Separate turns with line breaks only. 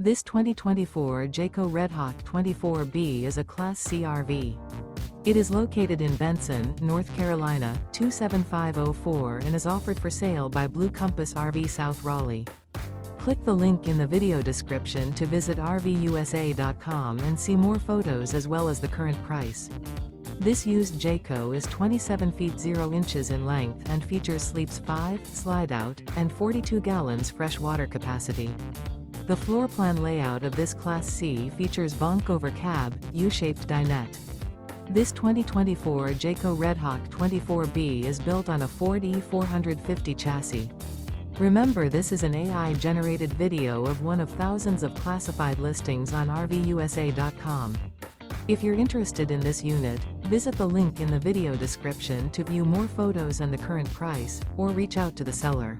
This 2024 Jayco Redhawk 24b is a Class C RV. It is located in Benson, North Carolina, 27504 and is offered for sale by Blue Compass RV South Raleigh. Click the link in the video description to visit RVUSA.com and see more photos as well as the current price. This used Jayco is 27 feet 0 inches in length and features sleeps 5, Slideout, and 42 gallons fresh water capacity. The floor plan layout of this Class C features Bunk Over Cab, U-shaped dinette. This 2024 Jayco Redhawk 24b is built on a Ford E450 chassis. Remember, this is an AI-generated video of one of thousands of classified listings on RVUSA.com. If you're interested in this unit, visit the link in the video description to view more photos and the current price, or reach out to the seller.